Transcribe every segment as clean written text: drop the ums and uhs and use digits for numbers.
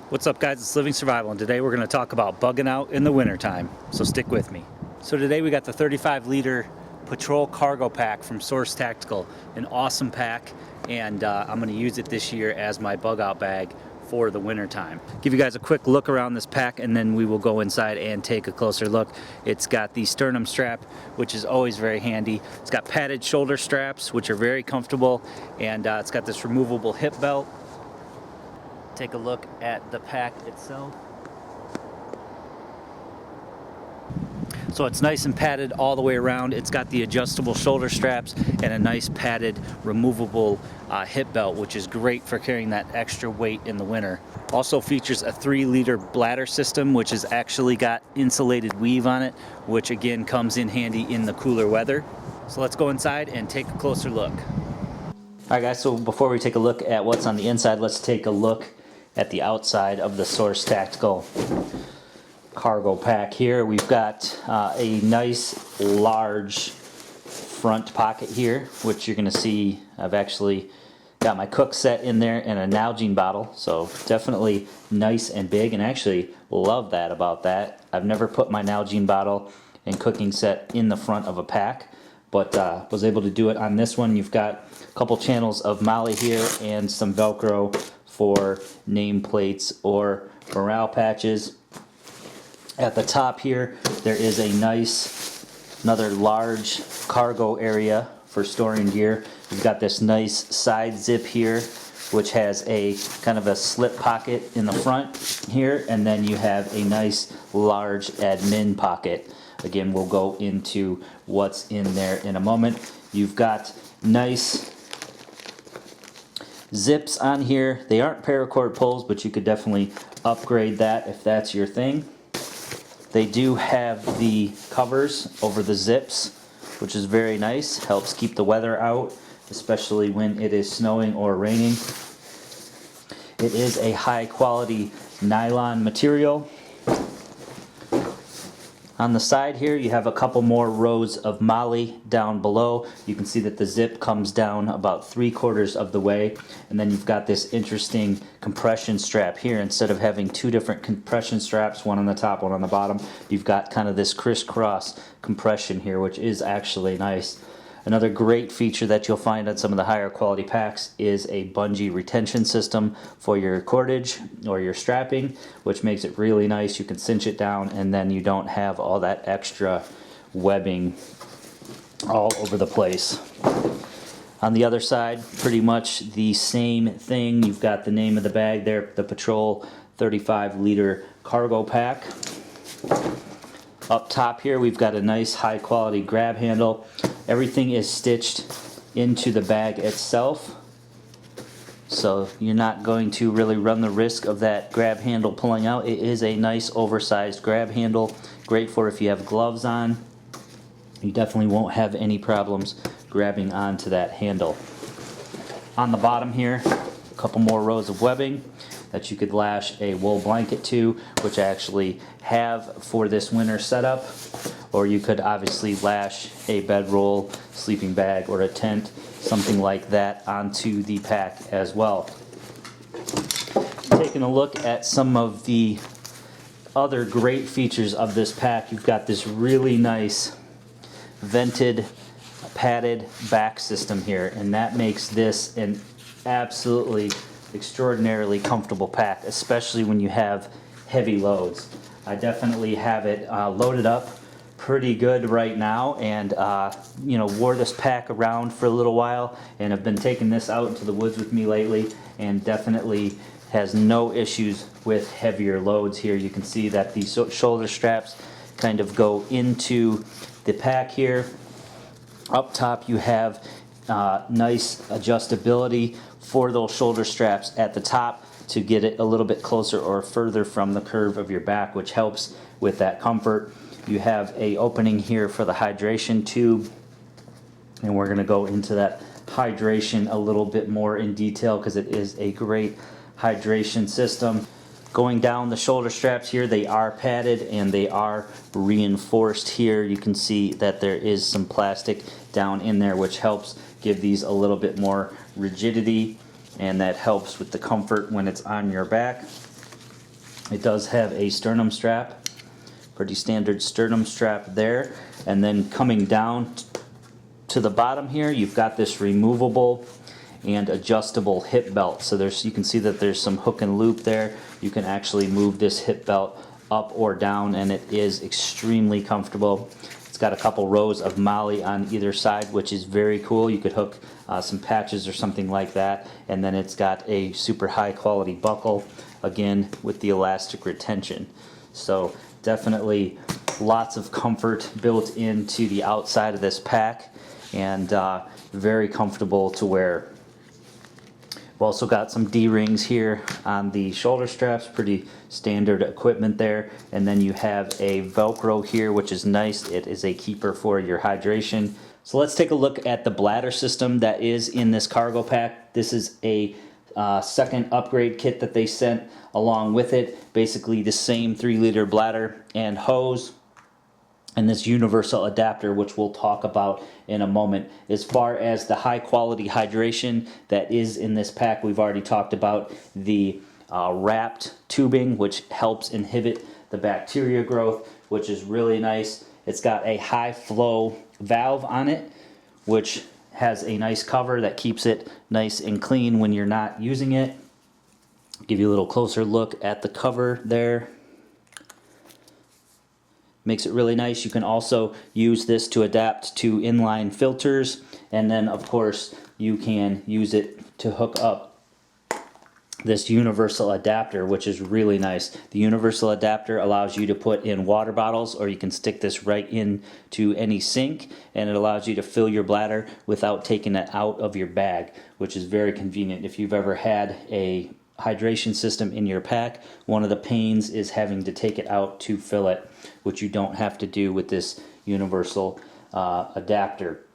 What's up, guys? It's Living Survival, and today we're going to talk about bugging out in the wintertime, so stick with me. So today we got the 35-liter Patrol Cargo Pack from Source Tactical, an awesome pack, and I'm going to use it this year as my bug out bag for the wintertime. Give you guys a quick look around this pack, and then we will go inside and take a closer look. It's got the sternum strap, which is always very handy. It's got padded shoulder straps, which are very comfortable, and it's got this removable hip belt. Take a look at the pack itself. So it's nice and padded all the way around. It's got the adjustable shoulder straps and a nice padded removable hip belt, which is great for carrying that extra weight in the winter. Also features a 3-liter bladder system, which has actually got insulated weave on it, which again comes in handy in the cooler weather. So let's go inside and take a closer look. Alright guys, so before we take a look at what's on the inside, let's take a look at the outside of the Source Tactical cargo pack here. We've got a nice large front pocket here, which you're going to see I've actually got my cook set in there and a Nalgene bottle, so definitely nice and big, and actually love that about that. I've never put my Nalgene bottle and cooking set in the front of a pack, but was able to do it on this one. You've got a couple channels of Molly here and some Velcro for nameplates or morale patches. At the top here, there is a another large cargo area for storing gear. You've got this nice side zip here, which has a kind of a slip pocket in the front here, and then you have a nice large admin pocket. Again, we'll go into what's in there in a moment. You've got nice zips on here. They aren't paracord pulls, but you could definitely upgrade that if that's your thing. They do have the covers over the zips, which is very nice. Helps keep the weather out, especially when it is snowing or raining. It is a high quality nylon material. On the side here, you have a couple more rows of Molly down below. You can see that the zip comes down about 3/4 of the way, and then you've got this interesting compression strap here. Instead of having two different compression straps, one on the top, one on the bottom, you've got kind of this crisscross compression here, which is actually nice. Another great feature that you'll find on some of the higher quality packs is a bungee retention system for your cordage or your strapping, which makes it really nice. You can cinch it down, and then you don't have all that extra webbing all over the place. On the other side, pretty much the same thing. You've got the name of the bag there, the Patrol 35-liter cargo pack. Up top here, we've got a nice high quality grab handle. Everything is stitched into the bag itself, so you're not going to really run the risk of that grab handle pulling out. It is a nice oversized grab handle, great for if you have gloves on. You definitely won't have any problems grabbing onto that handle. On the bottom here, a couple more rows of webbing that you could lash a wool blanket to, which I actually have for this winter setup. Or you could obviously lash a bedroll, sleeping bag, or a tent, something like that, onto the pack as well. Taking a look at some of the other great features of this pack, you've got this really nice vented, padded back system here, and that makes this an absolutely extraordinarily comfortable pack, especially when you have heavy loads. I definitely have it loaded up pretty good right now, and wore this pack around for a little while, and have been taking this out into the woods with me lately, and definitely has no issues with heavier loads here. You can see that these shoulder straps kind of go into the pack here. Up top you have nice adjustability for those shoulder straps at the top to get it a little bit closer or further from the curve of your back, which helps with that comfort. You have a opening here for the hydration tube, and we're going to go into that hydration a little bit more in detail because it is a great hydration system. Going down the shoulder straps here, they are padded and they are reinforced here. You can see that there is some plastic down in there, which helps give these a little bit more rigidity, and that helps with the comfort when it's on your back. It does have a sternum strap, pretty standard sternum strap there. And then coming down to the bottom here, you've got this removable and adjustable hip belt. So you can see that there's some hook and loop there. You can actually move this hip belt up or down, and it is extremely comfortable. It's got a couple rows of MOLLE on either side, which is very cool. You could hook some patches or something like that. And then it's got a super high quality buckle, again with the elastic retention. So definitely lots of comfort built into the outside of this pack, and very comfortable to wear. We've also got some D-rings here on the shoulder straps, pretty standard equipment there. And then you have a Velcro here, which is nice. It is a keeper for your hydration. So let's take a look at the bladder system that is in this cargo pack. This is a second upgrade kit that they sent along with it. Basically the same 3-liter bladder and hose, and this universal adapter, which we'll talk about in a moment. As far as the high quality hydration that is in this pack, we've already talked about the wrapped tubing, which helps inhibit the bacteria growth, which is really nice. It's got a high flow valve on it, which has a nice cover that keeps it nice and clean when you're not using it. Give you a little closer look at the cover there. Makes it really nice. You can also use this to adapt to inline filters, and then of course you can use it to hook up this universal adapter, which is really nice. The universal adapter allows you to put in water bottles, or you can stick this right into any sink, and it allows you to fill your bladder without taking it out of your bag, which is very convenient. If you've ever had a hydration system in your pack, one of the pains is having to take it out to fill it, which you don't have to do with this universal adapter.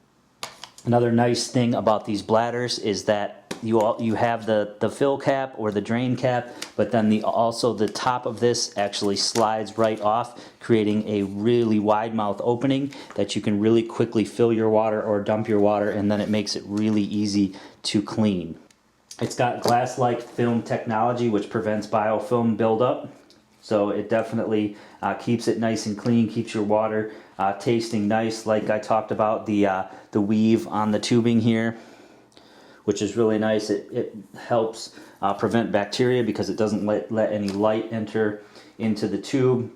Another nice thing about these bladders is that you have the fill cap or the drain cap, but then also the top of this actually slides right off, creating a really wide mouth opening that you can really quickly fill your water or dump your water, and then it makes it really easy to clean. It's got glass-like film technology, which prevents biofilm buildup. So it definitely keeps it nice and clean, keeps your water tasting nice. Like I talked about, the weave on the tubing here, which is really nice. It helps prevent bacteria because it doesn't let any light enter into the tube.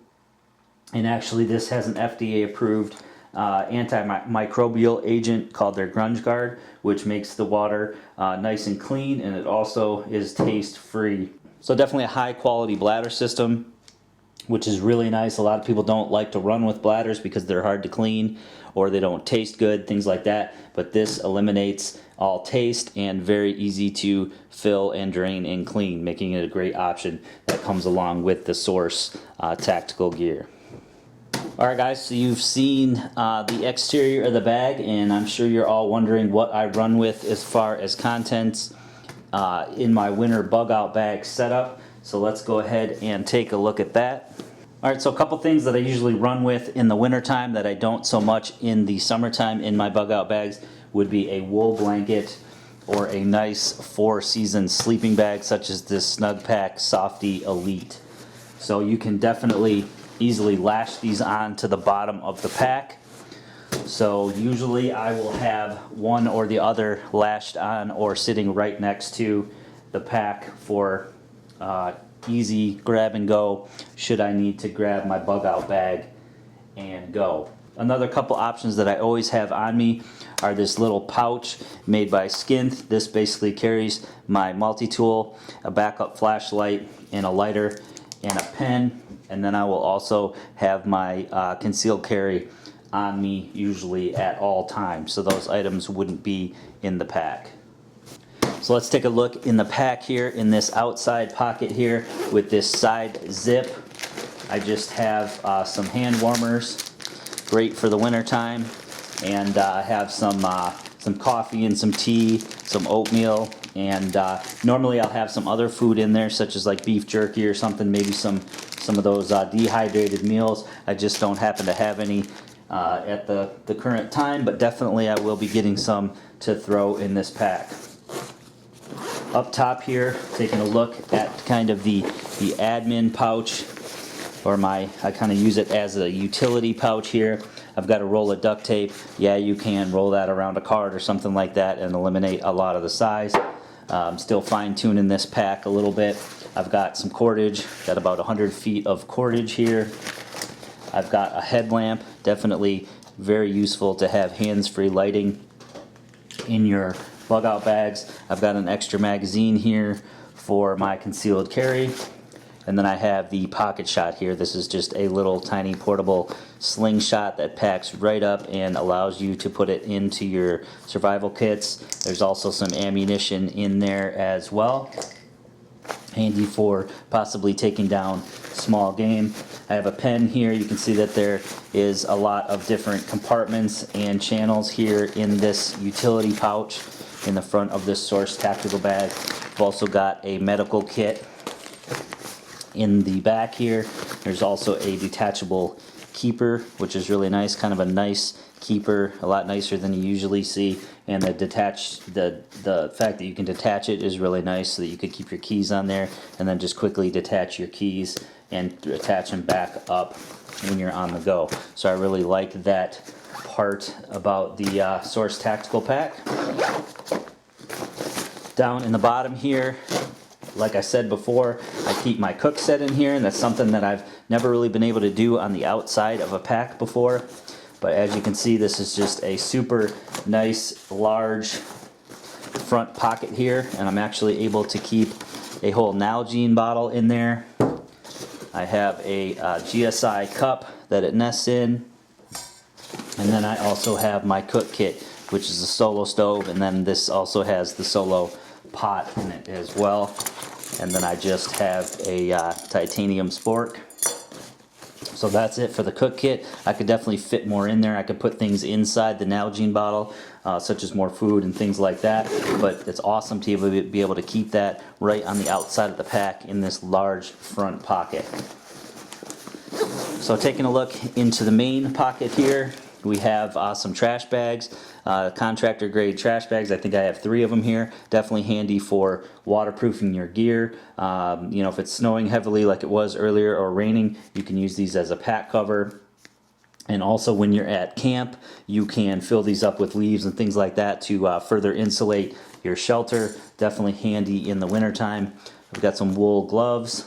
And actually this has an FDA-approved antimicrobial agent called their Grunge Guard, which makes the water nice and clean, and it also is taste free. So definitely a high quality bladder system, which is really nice. A lot of people don't like to run with bladders because they're hard to clean or they don't taste good, things like that. But this eliminates all taste and very easy to fill and drain and clean, making it a great option that comes along with the Source tactical gear. Alright guys, so you've seen the exterior of the bag, and I'm sure you're all wondering what I run with as far as contents in my winter bug out bag setup. So let's go ahead and take a look at that. Alright, so a couple things that I usually run with in the winter time that I don't so much in the summertime in my bug out bags would be a wool blanket or a nice 4-season sleeping bag such as this Snugpak Softy Elite. So you can definitely easily lash these on to the bottom of the pack. So usually I will have one or the other lashed on or sitting right next to the pack for easy grab and go should I need to grab my bug out bag and go. Another couple options that I always have on me are this little pouch made by Skint. This basically carries my multi-tool, a backup flashlight, and a lighter, and a pen. And then I will also have my concealed carry on me usually at all times, so those items wouldn't be in the pack. So let's take a look in the pack here in this outside pocket here with this side zip. I just have some hand warmers, great for the winter time, and I have some coffee and some tea, some oatmeal, and normally I'll have some other food in there such as like beef jerky or something, maybe some of those dehydrated meals. I just don't happen to have any at the current time, but definitely I will be getting some to throw in this pack. Up top here, taking a look at kind of the admin pouch, or I kind of use it as a utility pouch here. I've got a roll of duct tape. Yeah, you can roll that around a card or something like that and eliminate a lot of the size. I'm still fine-tuning this pack a little bit. I've got some cordage, got about 100 feet of cordage here. I've got a headlamp, definitely very useful to have hands-free lighting in your bug-out bags. I've got an extra magazine here for my concealed carry. And then I have the pocket shot here. This is just a little tiny portable slingshot that packs right up and allows you to put it into your survival kits. There's also some ammunition in there as well. Handy for possibly taking down small game. I have a pen here. You can see that there is a lot of different compartments and channels here in this utility pouch in the front of this Source tactical bag. I've also got a medical kit in the back here. There's also a detachable keeper, which is really nice, kind of a nice keeper, a lot nicer than you usually see. And the fact that you can detach it is really nice, so that you could keep your keys on there and then just quickly detach your keys and attach them back up when you're on the go. So I really like that part about the Source tactical pack. Down in the bottom here, like I said before, I keep my cook set in here, and that's something that I've never really been able to do on the outside of a pack before. But as you can see, this is just a super nice large front pocket here, and I'm actually able to keep a whole Nalgene bottle in there. I have a GSI cup that it nests in, and then I also have my cook kit, which is a solo stove, and then this also has the solo pot in it as well. And then I just have a titanium spork. So that's it for the cook kit. I could definitely fit more in there. I could put things inside the Nalgene bottle, such as more food and things like that. But it's awesome to be able to keep that right on the outside of the pack in this large front pocket. So taking a look into the main pocket here, we have some trash bags, contractor grade trash bags. I think I have 3 of them here. Definitely handy for waterproofing your gear. You know, if it's snowing heavily like it was earlier or raining, you can use these as a pack cover. And also when you're at camp, you can fill these up with leaves and things like that to further insulate your shelter. Definitely handy in the wintertime. I've got some wool gloves.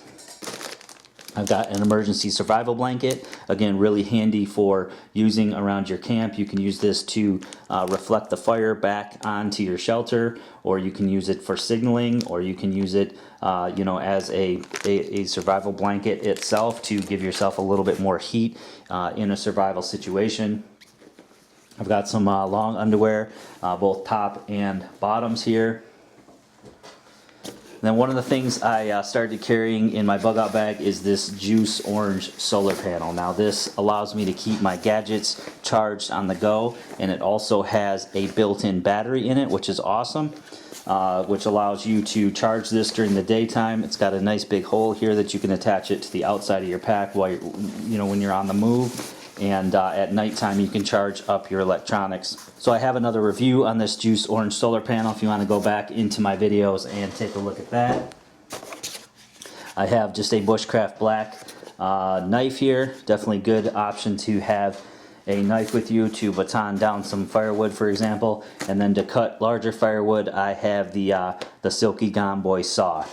I've got an emergency survival blanket, again really handy for using around your camp. You can use this to reflect the fire back onto your shelter, or you can use it for signaling, or you can use it you know, as a survival blanket itself to give yourself a little bit more heat in a survival situation. I've got some long underwear, both top and bottoms here. Then one of the things I started carrying in my bug out bag is this juice orange solar panel. Now this allows me to keep my gadgets charged on the go, and it also has a built-in battery in it, which is awesome, which allows you to charge this during the daytime. It's got a nice big hole here that you can attach it to the outside of your pack while you know, when you're on the move. And at nighttime you can charge up your electronics. So I have another review on this Juice Orange solar panel if you want to go back into my videos and take a look at that. I have just a Bushcraft Black knife here. Definitely good option to have a knife with you to baton down some firewood, for example. And then to cut larger firewood, I have the Silky Gomboy saw.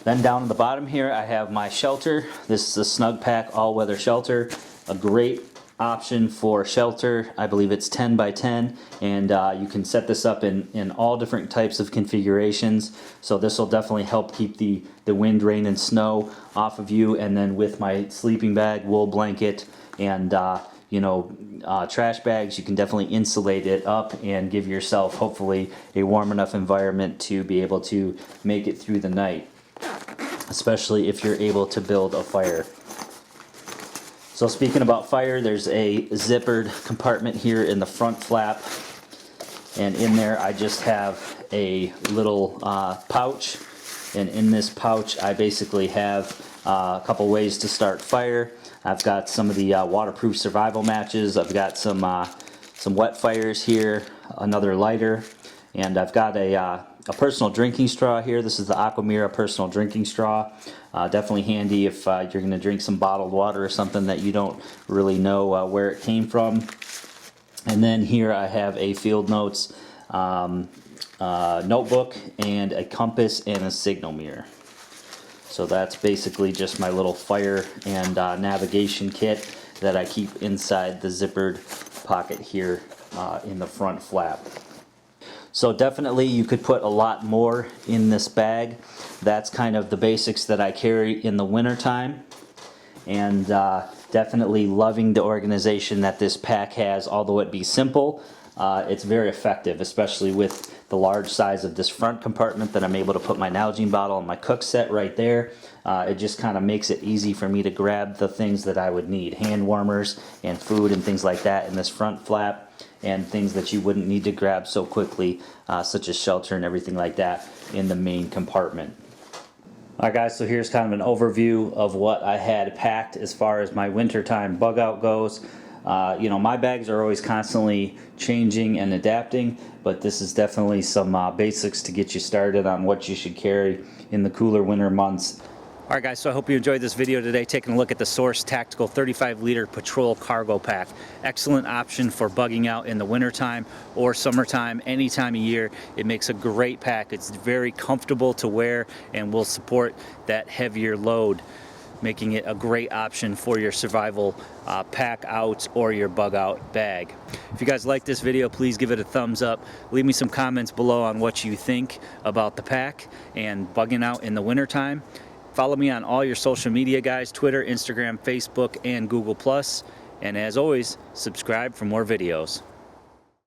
Then down at the bottom here, I have my shelter. This is a Snug Pack all-weather shelter. A great option for shelter. I believe it's 10 by 10, and you can set this up in all different types of configurations. So this will definitely help keep the wind, rain, and snow off of you. And then with my sleeping bag, wool blanket, and you know, trash bags, you can definitely insulate it up and give yourself hopefully a warm enough environment to be able to make it through the night, especially if you're able to build a fire. So speaking about fire, there's a zippered compartment here in the front flap, and in there I just have a little pouch, and in this pouch I basically have a couple ways to start fire. I've got some of the waterproof survival matches. I've got some wet fires here, another lighter, And I've got a personal drinking straw here. This is the Aquamira personal drinking straw. Definitely handy if you're going to drink some bottled water or something that you don't really know where it came from. And then here I have a field notes notebook and a compass and a signal mirror. So that's basically just my little fire and navigation kit that I keep inside the zippered pocket here in the front flap. So definitely you could put a lot more in this bag. That's kind of the basics that I carry in the winter time. And definitely loving the organization that this pack has. Although it be simple, it's very effective, especially with the large size of this front compartment that I'm able to put my Nalgene bottle and my cook set right there. It just kind of makes it easy for me to grab the things that I would need, hand warmers and food and things like that in this front flap, and things that you wouldn't need to grab so quickly, such as shelter and everything like that, in the main compartment. Alright guys, so here's kind of an overview of what I had packed as far as my wintertime bug out goes. You know, my bags are always constantly changing and adapting, but this is definitely some basics to get you started on what you should carry in the cooler winter months. Alright guys, so I hope you enjoyed this video today, taking a look at the Source Tactical 35-liter Patrol Cargo Pack. Excellent option for bugging out in the wintertime or summertime, any time of year. It makes a great pack. It's very comfortable to wear and will support that heavier load, making it a great option for your survival pack outs or your bug out bag. If you guys like this video, please give it a thumbs up. Leave me some comments below on what you think about the pack and bugging out in the wintertime. Follow me on all your social media, guys: Twitter, Instagram, Facebook, and Google+. And as always, subscribe for more videos.